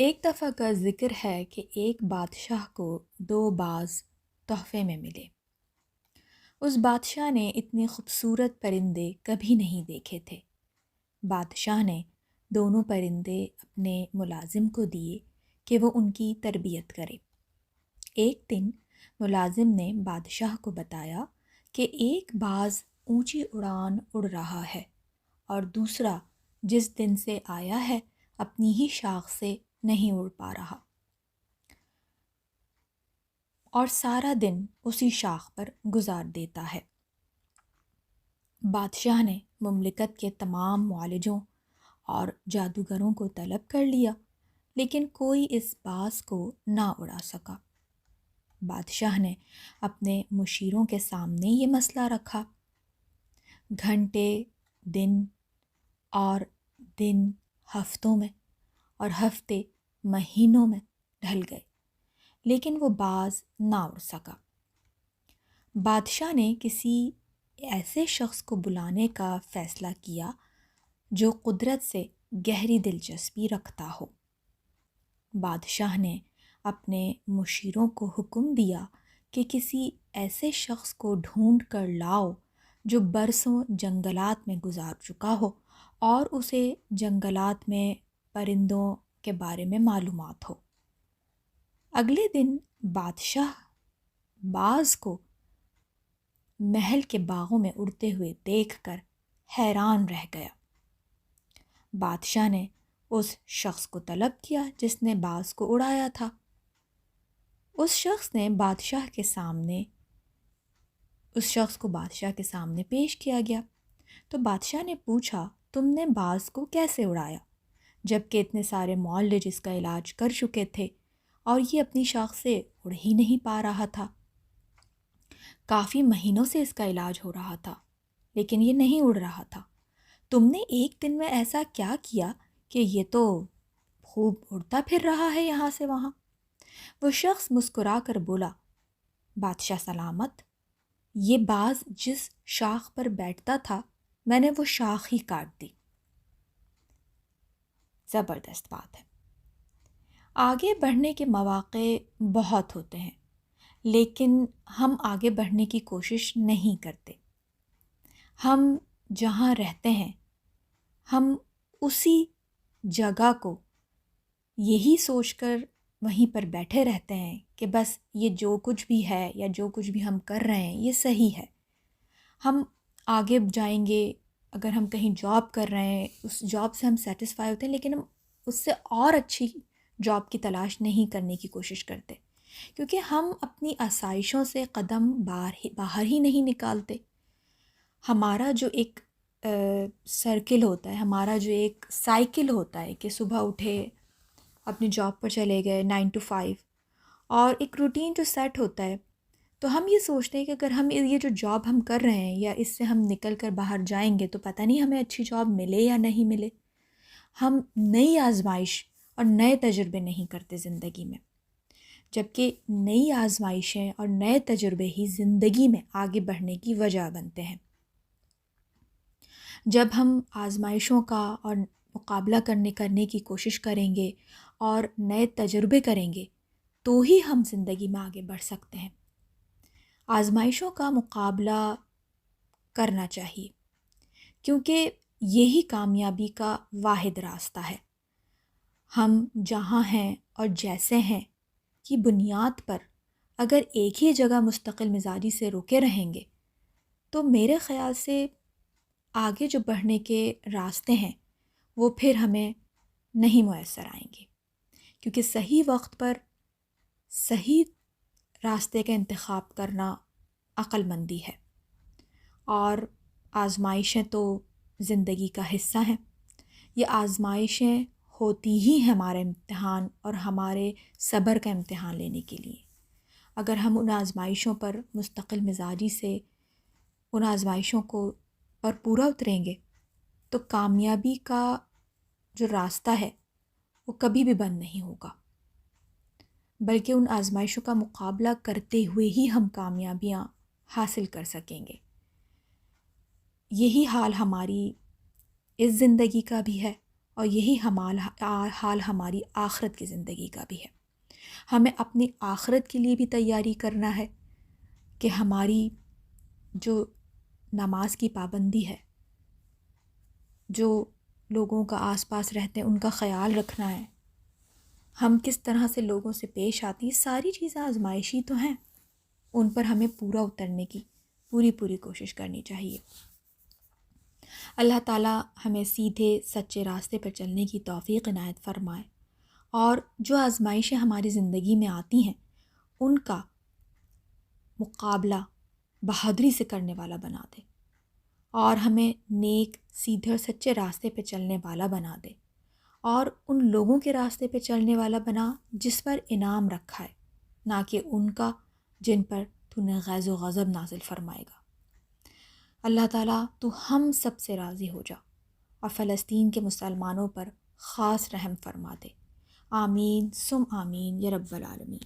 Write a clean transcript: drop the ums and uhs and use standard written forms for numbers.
ایک دفعہ کا ذکر ہے کہ ایک بادشاہ کو دو باز تحفے میں ملے۔ اس بادشاہ نے اتنے خوبصورت پرندے کبھی نہیں دیکھے تھے۔ بادشاہ نے دونوں پرندے اپنے ملازم کو دیے کہ وہ ان کی تربیت کرے۔ ایک دن ملازم نے بادشاہ کو بتایا کہ ایک باز اونچی اڑان اڑ رہا ہے اور دوسرا جس دن سے آیا ہے اپنی ہی شاخ سے نہیں اڑ پا رہا اور سارا دن اسی شاخ پر گزار دیتا ہے۔ بادشاہ نے مملکت کے تمام معالجوں اور جادوگروں کو طلب کر لیا، لیکن کوئی اس باز کو نہ اڑا سکا۔ بادشاہ نے اپنے مشیروں کے سامنے یہ مسئلہ رکھا۔ گھنٹے دن اور دن ہفتوں میں اور ہفتے مہینوں میں ڈھل گئے، لیکن وہ باز نہ اڑ سکا۔ بادشاہ نے کسی ایسے شخص کو بلانے کا فیصلہ کیا جو قدرت سے گہری دلچسپی رکھتا ہو۔ بادشاہ نے اپنے مشیروں کو حکم دیا کہ کسی ایسے شخص کو ڈھونڈ کر لاؤ جو برسوں جنگلات میں گزار چکا ہو اور اسے جنگلات میں پرندوں کے بارے میں معلومات ہو۔ اگلے دن بادشاہ باز کو محل کے باغوں میں اڑتے ہوئے دیکھ کر حیران رہ گیا۔ بادشاہ نے اس شخص کو طلب کیا جس نے باز کو اڑایا تھا۔ اس شخص کو بادشاہ کے سامنے پیش کیا گیا تو بادشاہ نے پوچھا، تم نے باز کو کیسے اڑایا جبکہ اتنے سارے معالج اس کا علاج کر چکے تھے اور یہ اپنی شاخ سے اڑ ہی نہیں پا رہا تھا؟ کافی مہینوں سے اس کا علاج ہو رہا تھا لیکن یہ نہیں اڑ رہا تھا۔ تم نے ایک دن میں ایسا کیا کیا کہ یہ تو خوب اڑتا پھر رہا ہے یہاں سے وہاں؟ وہ شخص مسکرا کر بولا، بادشاہ سلامت، یہ باز جس شاخ پر بیٹھتا تھا میں نے وہ شاخ ہی کاٹ دی۔ زبردست بات ہے۔ آگے بڑھنے کے مواقع بہت ہوتے ہیں لیکن ہم آگے بڑھنے کی کوشش نہیں کرتے۔ ہم جہاں رہتے ہیں ہم اسی جگہ کو یہی سوچ کر وہیں پر بیٹھے رہتے ہیں کہ بس یہ جو کچھ بھی ہے یا جو کچھ بھی ہم کر رہے ہیں یہ صحیح ہے۔ ہم آگے جائیں گے، اگر ہم کہیں جاب کر رہے ہیں اس جاب سے ہم سیٹسفائی ہوتے ہیں لیکن ہم اس سے اور اچھی جاب کی تلاش نہیں کرنے کی کوشش کرتے، کیونکہ ہم اپنی آسائشوں سے قدم باہر ہی نہیں نکالتے۔ ہمارا جو ایک سرکل ہوتا ہے، ہمارا جو ایک سائیکل ہوتا ہے کہ صبح اٹھے اپنی جاب پر چلے گئے 9 to 5 اور ایک روٹین جو سیٹ ہوتا ہے، تو ہم یہ سوچتے ہیں کہ اگر ہم یہ جو جاب ہم کر رہے ہیں یا اس سے ہم نکل کر باہر جائیں گے تو پتہ نہیں ہمیں اچھی جاب ملے یا نہیں ملے۔ ہم نئی آزمائش اور نئے تجربے نہیں کرتے زندگی میں، جبکہ نئی آزمائشیں اور نئے تجربے ہی زندگی میں آگے بڑھنے کی وجہ بنتے ہیں۔ جب ہم آزمائشوں کا اور مقابلہ کرنے کی کوشش کریں گے اور نئے تجربے کریں گے تو ہی ہم زندگی میں آگے بڑھ سکتے ہیں۔ آزمائشوں کا مقابلہ کرنا چاہیے کیونکہ یہی کامیابی کا واحد راستہ ہے۔ ہم جہاں ہیں اور جیسے ہیں کی بنیاد پر اگر ایک ہی جگہ مستقل مزاجی سے رکے رہیں گے تو میرے خیال سے آگے جو بڑھنے کے راستے ہیں وہ پھر ہمیں نہیں میسر آئیں گے، کیونکہ صحیح وقت پر صحیح راستے کا انتخاب کرنا عقل مندی ہے۔ اور آزمائشیں تو زندگی کا حصہ ہیں۔ یہ آزمائشیں ہوتی ہی ہمارے امتحان اور ہمارے صبر کا امتحان لینے کے لیے۔ اگر ہم ان آزمائشوں پر مستقل مزاجی سے ان آزمائشوں کو پر پورا اتریں گے تو کامیابی کا جو راستہ ہے وہ کبھی بھی بند نہیں ہوگا، بلکہ ان آزمائشوں کا مقابلہ کرتے ہوئے ہی ہم کامیابیاں حاصل کر سکیں گے۔ یہی حال ہماری اس زندگی کا بھی ہے اور یہی حال ہماری آخرت کی زندگی کا بھی ہے۔ ہمیں اپنی آخرت کے لیے بھی تیاری کرنا ہے کہ ہماری جو نماز کی پابندی ہے، جو لوگوں کا آس پاس رہتے ہیں ان کا خیال رکھنا ہے، ہم کس طرح سے لوگوں سے پیش آتی ہیں، ساری چیزیں آزمائشی تو ہیں، ان پر ہمیں پورا اترنے کی پوری کوشش کرنی چاہیے۔ اللہ تعالیٰ ہمیں سیدھے سچے راستے پر چلنے کی توفیق عنایت فرمائے، اور جو آزمائشیں ہماری زندگی میں آتی ہیں ان کا مقابلہ بہادری سے کرنے والا بنا دے، اور ہمیں نیک سیدھے اور سچے راستے پہ چلنے والا بنا دے، اور ان لوگوں کے راستے پہ چلنے والا بنا جس پر انعام رکھا ہے، نہ کہ ان کا جن پر تو نے غیظ و غضب نازل فرمائے گا۔ اللہ تعالیٰ تو ہم سب سے راضی ہو جا اور فلسطین کے مسلمانوں پر خاص رحم فرما دے۔ آمین ثم آمین یا رب العالمین۔